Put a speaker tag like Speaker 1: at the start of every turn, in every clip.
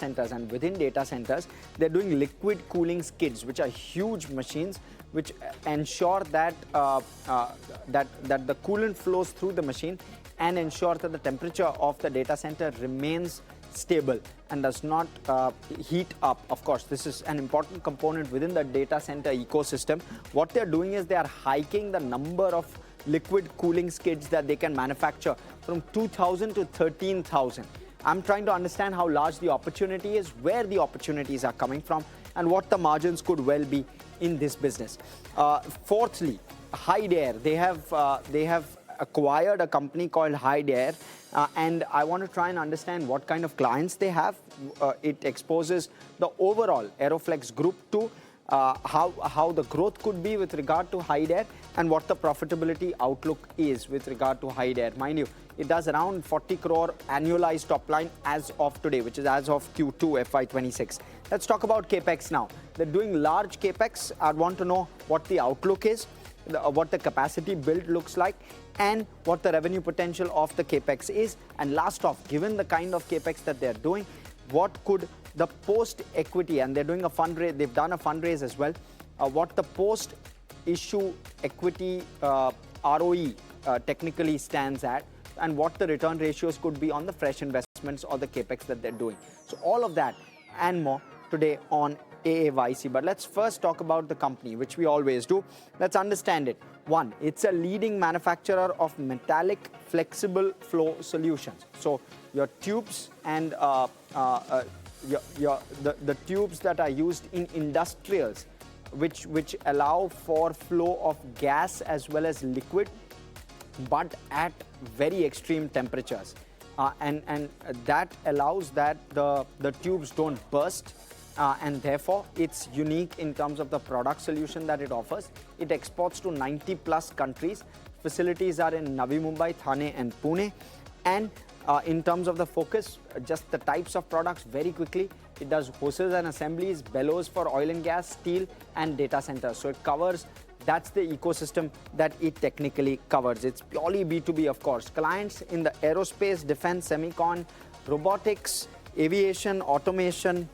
Speaker 1: centers, and within data centers, they're doing liquid cooling skids, which are huge machines which ensure that that the coolant flows through the machine and ensure that the temperature of the data center remains stable and does not heat up. Of course, this is an important component within the data center ecosystem. What they're doing is they are hiking the number of liquid cooling skids that they can manufacture from 2,000 to 13,000. I'm trying to understand how large the opportunity is, where the opportunities are coming from, and what the margins could well be in this business. Fourthly, HydAir. They have acquired a company called HydAir, and I want to try and understand what kind of clients they have. It exposes the overall Aeroflex group to how the growth could be with regard to HydAir and what the profitability outlook is with regard to HydAir. Mind you, it does around 40 crore annualized top line as of today, which is as of Q2 FY26. Let's talk about Capex now. They're doing large Capex. I want to know what the outlook is, what the capacity build looks like, and what the revenue potential of the Capex is. And last off, given the kind of Capex that they're doing, what could the post-equity, and they're doing a fundraise, they've done a fundraise as well, what the post-issue equity ROE technically stands at, and what the return ratios could be on the fresh investments or the Capex that they're doing. So all of that and more today on AAYC. But let's first talk about the company, which we always do. Let's understand it. One, it's a leading manufacturer of metallic flexible flow solutions. So your tubes and the tubes that are used in industrials, which allow for flow of gas as well as liquid, but at very extreme temperatures, and that allows that the tubes don't burst, and therefore it's unique in terms of the product solution that it offers. It exports to 90 plus countries. Facilities are in Navi Mumbai, Thane and Pune. And in terms of the focus, just the types of products very quickly, it does hoses and assemblies, bellows for oil and gas, steel and data centers. So it covers, that's the ecosystem that it technically covers. It's purely B2B, of course. Clients in the aerospace, defense, semicon, robotics, aviation, automation,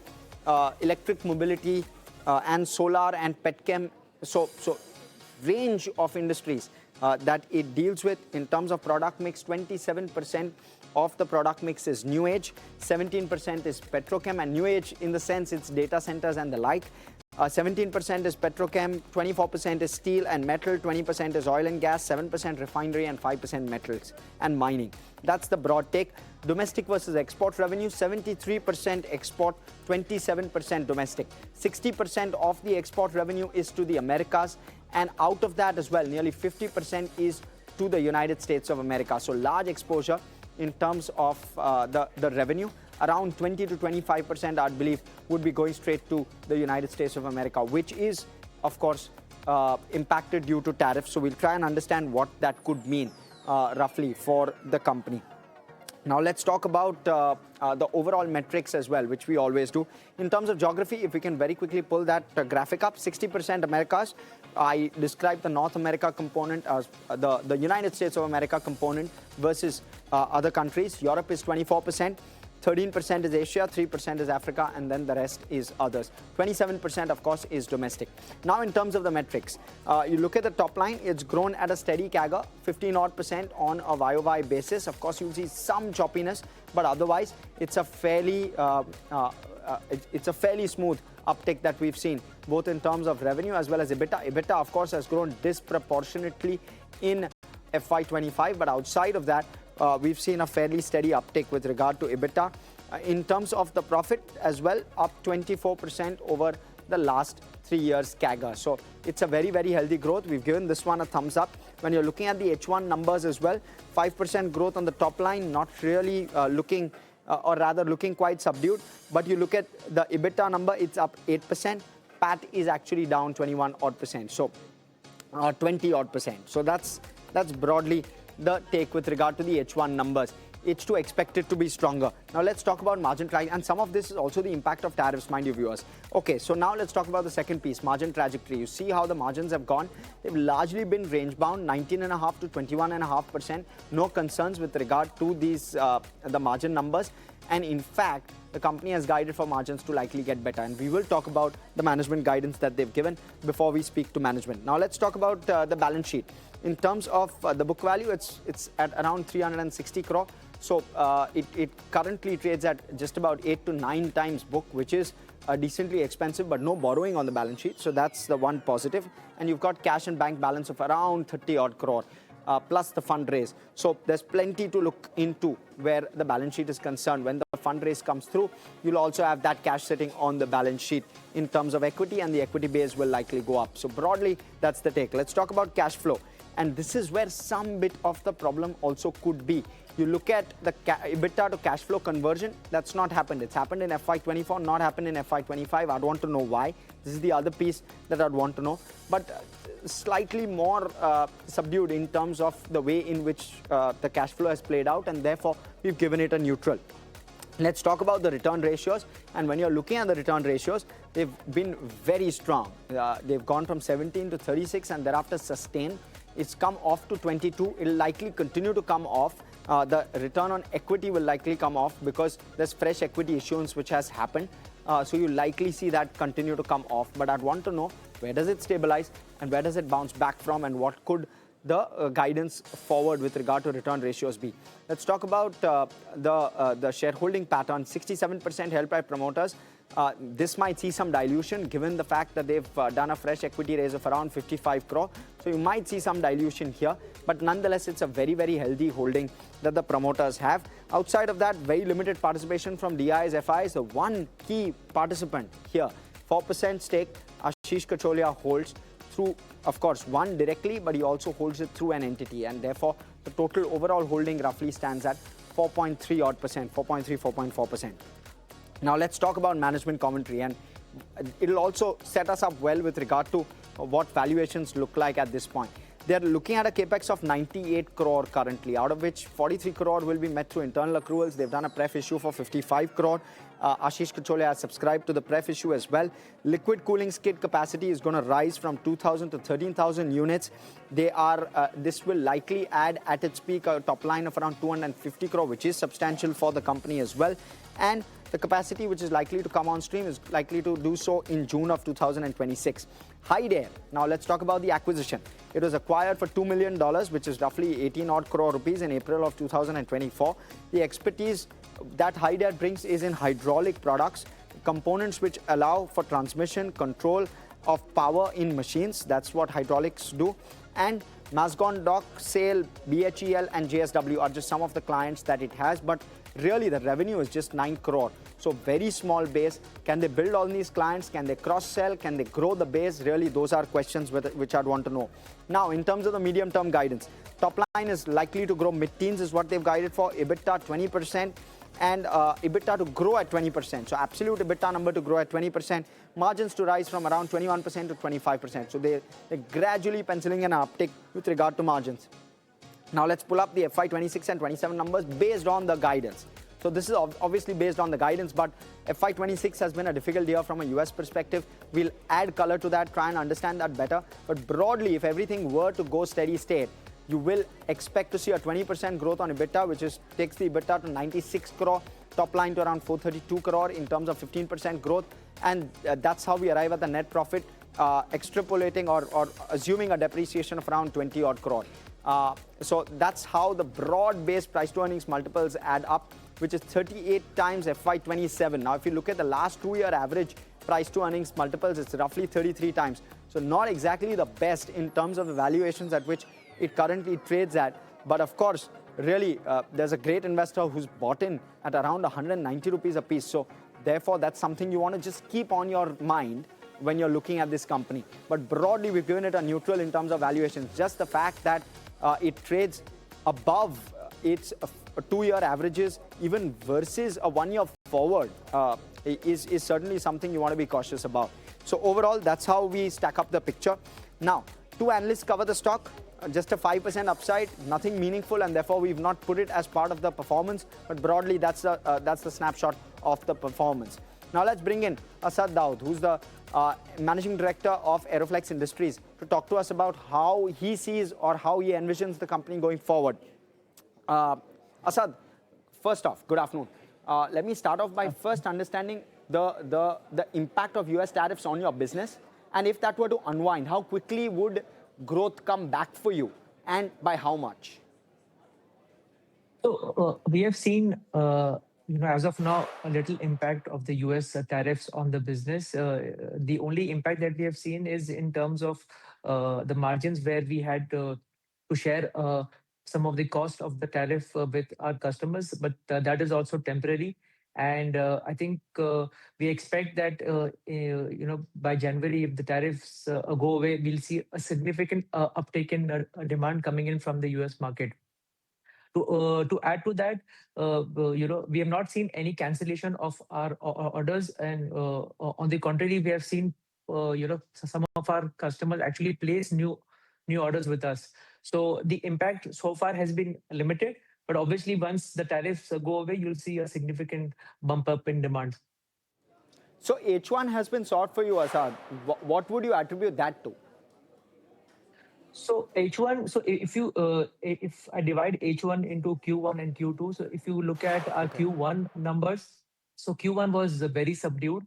Speaker 1: electric mobility, and solar and petchem. So range of industries that it deals with. In terms of product mix, 27% of the product mix is new age, 17% is petrochem, and new age in the sense it's data centers and the like. 17% is petrochem, 24% is steel and metal, 20% is oil and gas, 7% refinery, and 5% metals and mining. That's the broad take. Domestic versus export revenue, 73% export, 27% domestic. 60% of the export revenue is to the Americas, and out of that as well, nearly 50% is to the United States of America. So large exposure in terms of the revenue. Around 20 to 25%, I believe, would be going straight to the United States of America, which is, of course, impacted due to tariffs. So we'll try and understand what that could mean roughly for the company. Now let's talk about the overall metrics as well, which we always do. In terms of geography, if we can very quickly pull that graphic up, 60% Americas. I described the North America component as the United States of America component versus other countries. Europe is 24%. 13% is Asia, 3% is Africa, and then the rest is others. 27%, of course, is domestic. Now, in terms of the metrics, you look at the top line, it's grown at a steady CAGR, 15% on a YOY basis. Of course, you'll see some choppiness, but otherwise, it's a fairly smooth uptick that we've seen, both in terms of revenue as well as EBITDA. EBITDA, of course, has grown disproportionately in FY25, but outside of that, we've seen a fairly steady uptick with regard to EBITDA. In terms of the profit as well, up 24% over the last 3 years CAGR. So it's a very, very healthy growth. We've given this one a thumbs up. When you're looking at the H1 numbers as well, 5% growth on the top line, not really looking, or rather looking quite subdued. But you look at the EBITDA number, it's up 8%. PAT is actually down 21 odd percent. So 20 odd percent. So that's broadly the take with regard to the H1 numbers. H2 expected to be stronger. Now let's talk about margin trajectory, and some of this is also the impact of tariffs, mind you, viewers. Okay, so now let's talk about the second piece, margin trajectory. You see how the margins have gone. They've largely been range bound, 19.5 to 21.5%. No concerns with regard to these the margin numbers. And in fact, the company has guided for margins to likely get better. And we will talk about the management guidance that they've given before we speak to management. Now, let's talk about the balance sheet. In terms of the book value, it's at around 360 crore. So it currently trades at just about 8 to 9 times book, which is decently expensive, but no borrowing on the balance sheet. So that's the one positive. And you've got cash and bank balance of around 30 odd crore. Plus the fundraise. So there's plenty to look into where the balance sheet is concerned. When the fundraise comes through, you'll also have that cash sitting on the balance sheet in terms of equity, and the equity base will likely go up. So broadly, that's the take. Let's talk about cash flow. And this is where some bit of the problem also could be. You look at the EBITDA to cash flow conversion, that's not happened. It's happened in FY24, not happened in FY25. I'd want to know why. This is the other piece that I'd want to know. But slightly more subdued in terms of the way in which the cash flow has played out, and therefore we've given it a neutral. Let's talk about the return ratios. And when you're looking at the return ratios, they've been very strong. They've gone from 17 to 36 and thereafter sustained. It's come off to 22. It'll likely continue to come off. The return on equity will likely come off because there's fresh equity issuance which has happened. So you likely see that continue to come off. But I'd want to know, where does it stabilize and where does it bounce back from, and what could the guidance forward with regard to return ratios be? Let's talk about the shareholding pattern. 67% held by promoters. This might see some dilution given the fact that they've done a fresh equity raise of around 55 crore. So you might see some dilution here, but nonetheless, it's a very, very healthy holding that the promoters have. Outside of that, very limited participation from DIs, FIs. The one key participant here, 4% stake, Ashish Kacholia holds through, of course, one directly, but he also holds it through an entity, and therefore the total overall holding roughly stands at 4.3 odd percent, 4.3, 4.4%. Now let's talk about management commentary, and it'll also set us up well with regard to what valuations look like at this point. They're looking at a capex of 98 crore currently, out of which 43 crore will be met through internal accruals. They've done a pref issue for 55 crore. Ashish Kacholia has subscribed to the pref issue as well. Liquid cooling skid capacity is going to rise from 2,000 to 13,000 units. This will likely add at its peak a top line of around 250 crore, which is substantial for the company as well. And the capacity which is likely to come on stream is likely to do so in June of 2026. HydAir. Now let's talk about the acquisition. It was acquired for $2 million, which is roughly 18 odd crore rupees in April of 2024. The expertise that HydAir brings is in hydraulic products, components which allow for transmission, control of power in machines. That's what hydraulics do. And Mazagon Dock, SAIL, BHEL and JSW are just some of the clients that it has, but really the revenue is just 9 crore. So very small base. Can they build all these clients? Can they cross-sell? Can they grow the base? Really, those are questions which I'd want to know. Now, in terms of the medium-term guidance, top line is likely to grow mid-teens is what they've guided for, EBITDA 20%, and EBITDA to grow at 20%. So absolute EBITDA number to grow at 20%, margins to rise from around 21% to 25%. So they're gradually penciling an uptick with regard to margins. Now let's pull up the FY26 and 27 numbers based on the guidance. So this is obviously based on the guidance, but FY26 has been a difficult year from a US perspective. We'll add color to that, try and understand that better. But broadly, if everything were to go steady state, you will expect to see a 20% growth on EBITDA, which takes the EBITDA to 96 crore, top line to around 432 crore in terms of 15% growth. And that's how we arrive at the net profit, extrapolating or assuming a depreciation of around 20 odd crore. So that's how the broad-based price to earnings multiples add up, which is 38 times FY27. Now, if you look at the last 2-year average price to earnings multiples, it's roughly 33 times. So not exactly the best in terms of the valuations at which it currently trades at. But of course, really, there's a great investor who's bought in at around 190 rupees a piece. So therefore, that's something you want to just keep on your mind when you're looking at this company. But broadly, we've given it a neutral in terms of valuations. Just the fact that it trades above its 2-year averages, even versus a 1-year forward, is certainly something you want to be cautious about. So overall, that's how we stack up the picture. Now, 2 analysts cover the stock, just a 5% upside, nothing meaningful, and therefore we've not put it as part of the performance. But broadly, that's the snapshot of the performance. Now let's bring in Asad Daud, who's the Managing Director of Aeroflex Industries, to talk to us about how he sees or how he envisions the company going forward. Asad, first off, good afternoon. Let me start off by first understanding the impact of US tariffs on your business. And if that were to unwind, how quickly would growth come back for you and by how much?
Speaker 2: So we have seen, as of now, a little impact of the U.S. Tariffs on the business. The only impact that we have seen is in terms of the margins, where we had to share some of the cost of the tariff with our customers, but that is also temporary. And I think we expect that by January, if the tariffs go away, we'll see a significant uptake in demand coming in from the U.S. market. To add to that, we have not seen any cancellation of our orders, and on the contrary, we have seen some of our customers actually place new orders with us. So the impact so far has been limited, but obviously once the tariffs go away, you'll see a significant bump up in demand.
Speaker 1: So H1 has been sought for you, Asad. What would you attribute that to?
Speaker 2: So H1, so if I divide H1 into Q1 and Q2, so if you look at our
Speaker 1: Okay.
Speaker 2: Q1 numbers, so Q1 was very subdued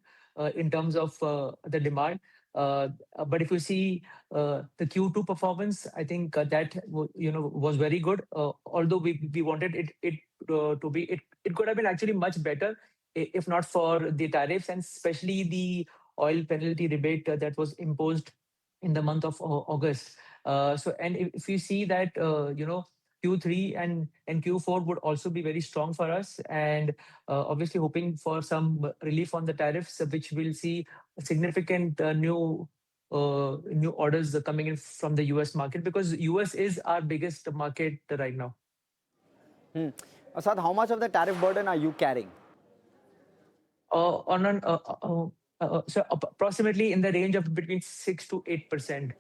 Speaker 2: in terms of the demand. But if you see the Q2 performance, I think that was very good. Although we wanted it to be, it could have been actually much better if not for the tariffs, and especially the oil penalty rebate that was imposed in the month of August. And if you see that, Q3 and Q4 would also be very strong for us, and obviously hoping for some relief on the tariffs, which will see significant new orders coming in from the US market, because US is our biggest market right now.
Speaker 1: Asad, how much of the tariff burden are you carrying?
Speaker 2: On an so approximately in the range of between 6 to 8%.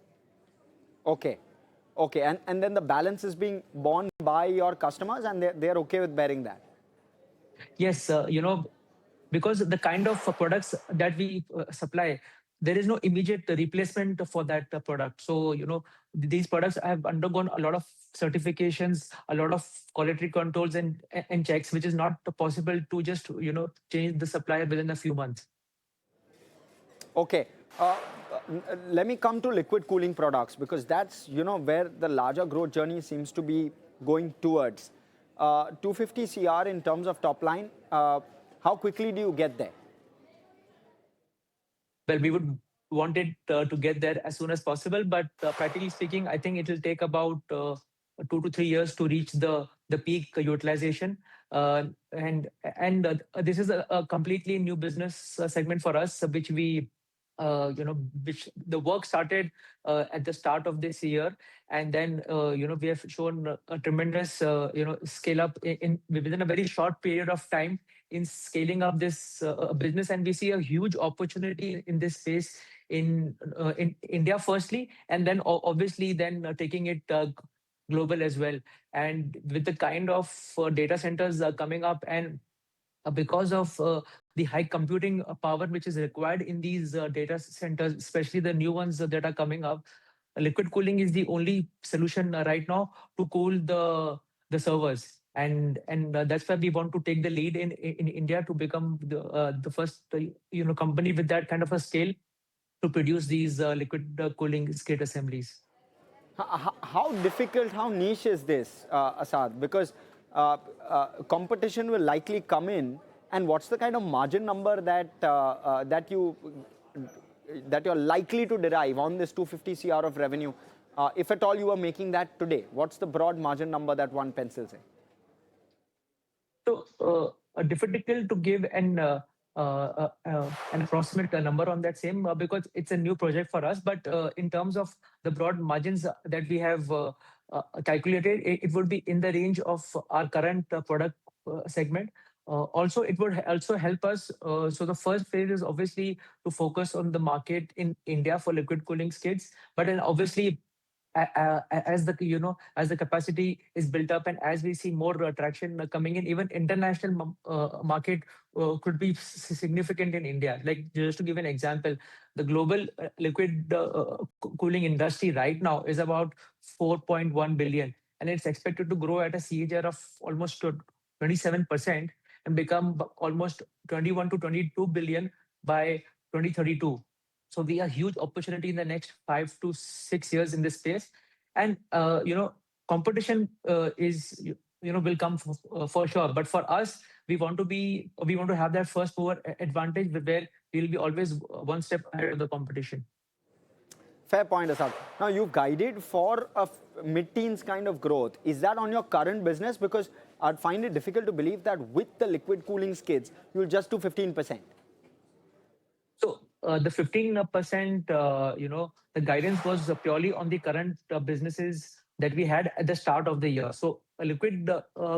Speaker 1: Okay. Okay. And then the balance is being borne by your customers and they're okay with bearing that.
Speaker 2: Yes, because the kind of products that we supply, there is no immediate replacement for that product. So, these products have undergone a lot of certifications, a lot of quality controls and checks, which is not possible to just, change the supplier within a few months.
Speaker 1: Okay. Let me come to liquid cooling products because that's where the larger growth journey seems to be going towards. 250 CR in terms of top line. How quickly do you get there?
Speaker 2: Well, we would want it to get there as soon as possible, but practically speaking, I think it will take about 2 to 3 years to reach the peak utilization. And this is a completely new business segment for us, which the work started at the start of this year, and then we have shown a tremendous scale up in within a very short period of time in scaling up this business, and we see a huge opportunity in this space in India firstly, and then obviously then taking it global as well. And with the kind of data centers coming up, and because of the high computing power which is required in these data centers, especially the new ones that are coming up, liquid cooling is the only solution right now to cool the servers. And that's why we want to take the lead in India to become the first company with that kind of a scale to produce these liquid cooling skate assemblies.
Speaker 1: How difficult, how niche is this, Asad? Because competition will likely come in, and what's the kind of margin number that you're likely to derive on this 250 CR of revenue, if at all you are making that today? What's the broad margin number that one pencils in?
Speaker 2: So difficult to give an approximate number on that same because it's a new project for us. But in terms of the broad margins that we have calculated, it would be in the range of our current product segment. Also, it would also help us. So the first phase is obviously to focus on the market in India for liquid cooling skids. But then obviously, as the capacity is built up and as we see more traction coming in, even international market could be significant in India. Like just to give an example, the global liquid cooling industry right now is about 4.1 billion, and it's expected to grow at a CAGR of almost 27%. and become almost 21 to 22 billion by 2032. So we are huge opportunity in the next 5 to 6 years in this space. And competition is will come for sure. But for us, we want to have that first mover advantage where we'll be always one step ahead of the competition.
Speaker 1: Fair point, Asad. Now, you've guided for a mid-teens kind of growth. Is that on your current business? Because I'd find it difficult to believe that with the liquid cooling skids, you'll just do 15%.
Speaker 2: So the 15%, the guidance was purely on the current businesses that we had at the start of the year. So liquid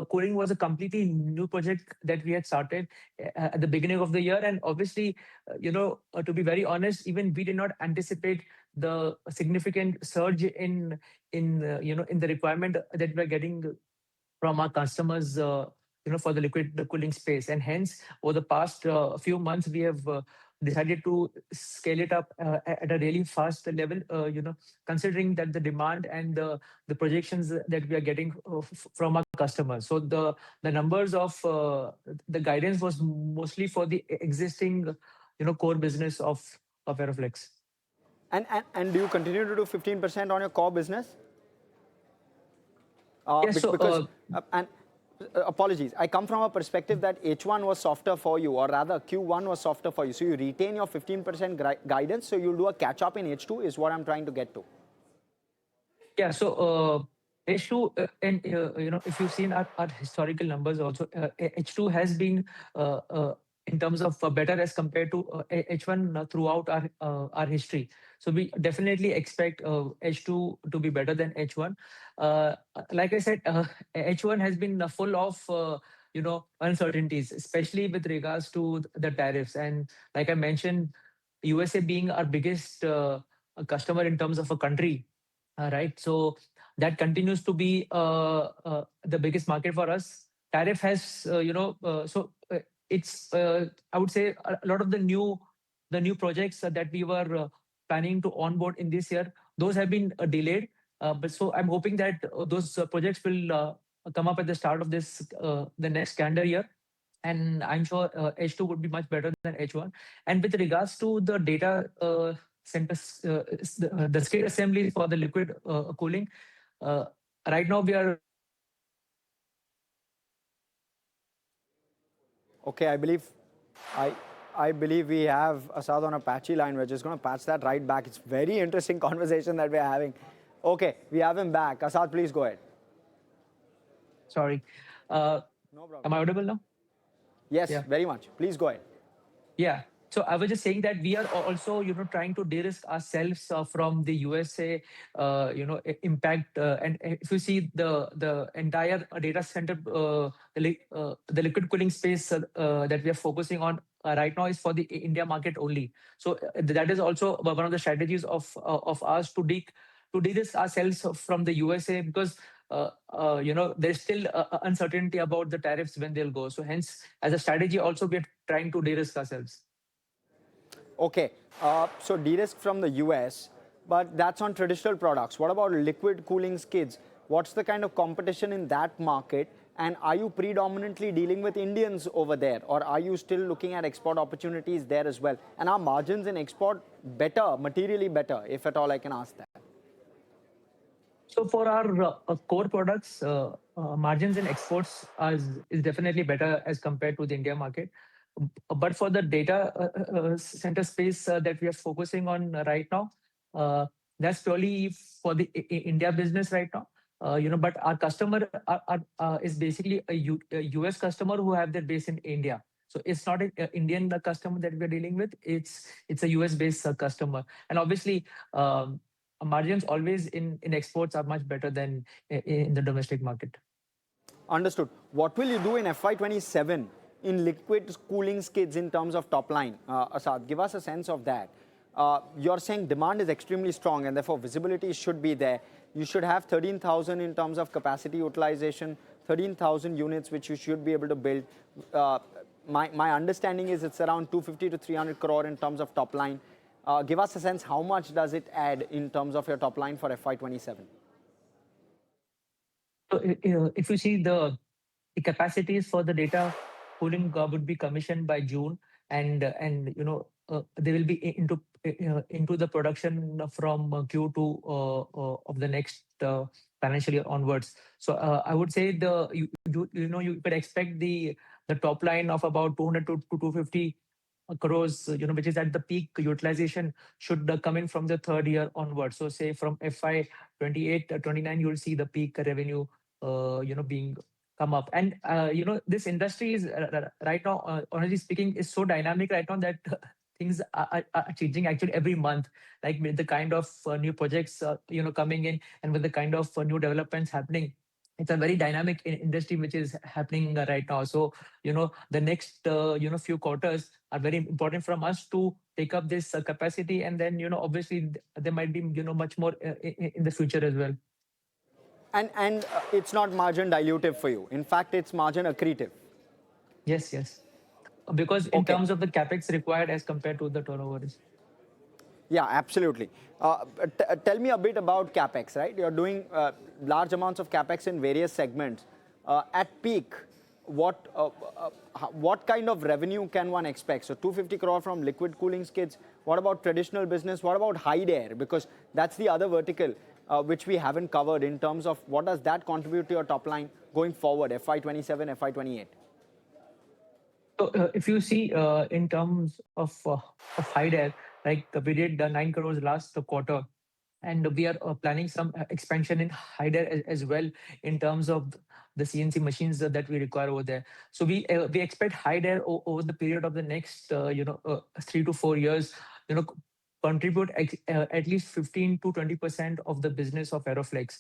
Speaker 2: cooling was a completely new project that we had started at the beginning of the year. And obviously, to be very honest, even we did not anticipate the significant surge in the requirement that we're getting from our customers, for the liquid cooling space. And hence, over the past few months, we have decided to scale it up at a really fast level, considering that the demand and the projections that we are getting from our customers. So the numbers of the guidance was mostly for the existing, core business of Aeroflex.
Speaker 1: And do you continue to do 15% on your core business?
Speaker 2: Yes, so
Speaker 1: Because, and apologies, I come from a perspective that H1 was softer for you, or rather Q1 was softer for you. So you retain your 15% guidance, so you'll do a catch up in H2 is what I'm trying to get to.
Speaker 2: Yeah, so H2, and if you've seen our historical numbers also, H2 has been in terms of better as compared to H1 throughout our history. So we definitely expect H2 to be better than H1. Like I said, H1 has been full of uncertainties, especially with regards to the tariffs. And like I mentioned, USA being our biggest customer in terms of a country, right? So that continues to be the biggest market for us. Tariff has, it's I would say a lot of the new projects that we were planning to onboard in this year, those have been delayed. But so I'm hoping that those projects will come up at the start of the next calendar year. And I'm sure H2 would be much better than H1. And with regards to the data centers, the skid assembly for the liquid cooling, right now we are.
Speaker 1: Okay, I believe we have Asad on a patchy line. We're just going to patch that right back. It's very interesting conversation that we're having. Okay, we have him back. Asad, please go ahead.
Speaker 2: Sorry.
Speaker 1: No problem.
Speaker 2: Am I audible now?
Speaker 1: Yes,
Speaker 2: Yeah.
Speaker 1: very much. Please go ahead.
Speaker 2: Yeah. So I was just saying that we are also, trying to de-risk ourselves from the USA, impact. And if you see the entire data center, the liquid cooling space that we are focusing on right now is for the India market only. So that is also one of the strategies of us to de-risk ourselves from the USA, because there's still uncertainty about the tariffs when they'll go. So hence, as a strategy, also we are trying to de-risk ourselves.
Speaker 1: Okay, so de-risk from the US, but that's on traditional products. What about liquid cooling skids? What's the kind of competition in that market? And are you predominantly dealing with Indians over there? Or are you still looking at export opportunities there as well? And are margins in export better, materially better, if at all I can ask that?
Speaker 2: So for our core products, margins in exports is definitely better as compared to the India market. But for the data center space that we are focusing on right now, that's purely for the India business right now. But our customer is basically a US customer who have their base in India. So it's not an Indian customer that we're dealing with. It's a US based customer. And obviously, margins always in exports are much better than in the domestic market.
Speaker 1: Understood. What will you do in FY27 in liquid cooling skids in terms of top line? Asad, give us a sense of that. You're saying demand is extremely strong and therefore visibility should be there. You should have 13,000 in terms of capacity utilization, 13,000 units which you should be able to build. My understanding is it's around 250 to 300 crore in terms of top line. Give us a sense, how much does it add in terms of your top line for FY27?
Speaker 2: So if you see the capacities for the data cooling would be commissioned by June, and they will be into the production from Q2 of the next financial year onwards. So I would say you could expect the top line of about 200 to 250 crores, which is at the peak utilization, should come in from the third year onwards. So say from FY 28 29, you'll see the peak revenue, being come up. And this industry is right now, honestly speaking, is so dynamic right now that things are changing actually every month. Like with the kind of new projects coming in, and with the kind of new developments happening, it's a very dynamic industry which is happening right now. So the next few quarters are very important from us to take up this capacity, and then obviously there might be much more in the future as well.
Speaker 1: And it's not margin dilutive for you. In fact, it's margin accretive.
Speaker 2: Yes, yes. Because in
Speaker 1: Okay.
Speaker 2: terms of the capex required as compared to the turnovers.
Speaker 1: Yeah, absolutely. Tell me a bit about Capex, right? You're doing large amounts of Capex in various segments. At peak, what kind of revenue can one expect? So 250 crore from liquid cooling skids. What about traditional business? What about HydAir? Because that's the other vertical which we haven't covered in terms of what does that contribute to your top line going forward, FY27, FY28?
Speaker 2: So if you see in terms of HydAir, like we did 9 crores last quarter, and we are planning some expansion in HydAir as well, in terms of the CNC machines that we require over there. So we expect HydAir over the period of the next 3 to 4 years, contribute at least 15 to 20% of the business of Aeroflex.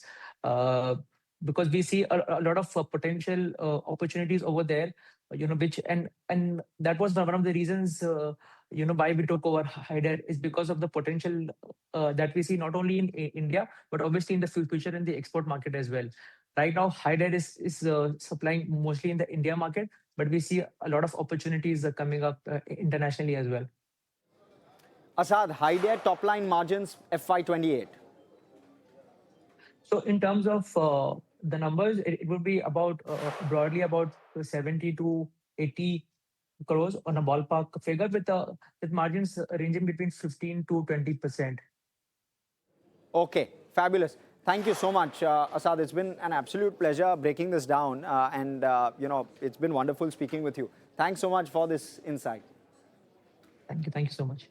Speaker 2: Because we see a lot of potential opportunities over there, which and that was one of the reasons why we took over HydAir, is because of the potential that we see not only in India, but obviously in the future in the export market as well. Right now, HydAir is supplying mostly in the India market, but we see a lot of opportunities coming up internationally as well.
Speaker 1: Asad, HydAir top line margins FY28.
Speaker 2: So in terms of the numbers, it would be about broadly about 70 to 80 crores on a ballpark figure, with margins ranging between 15 to 20%.
Speaker 1: Okay, fabulous. Thank you so much, Asad. It's been an absolute pleasure breaking this down, and it's been wonderful speaking with you. Thanks so much for this insight.
Speaker 2: Thank you so much.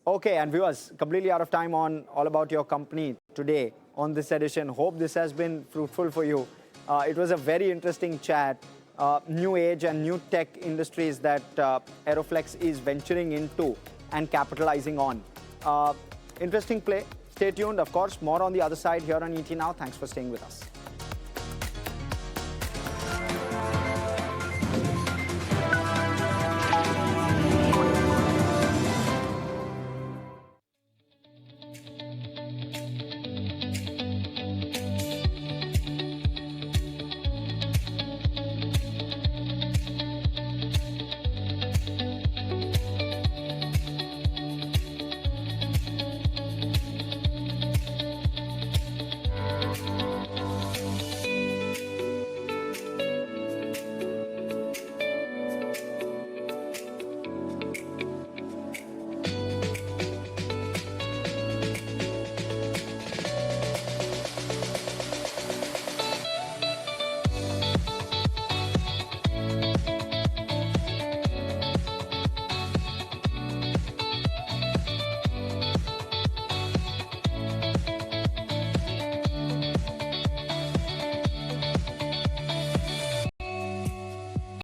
Speaker 1: Okay, and viewers, completely out of time on all about your company today on this edition. Hope this has been fruitful for you. It was a very interesting chat. New age and new tech industries that Aeroflex is venturing into and capitalizing on. Interesting play. Stay tuned, of course. More on the other side here on ET Now. Thanks for staying with us.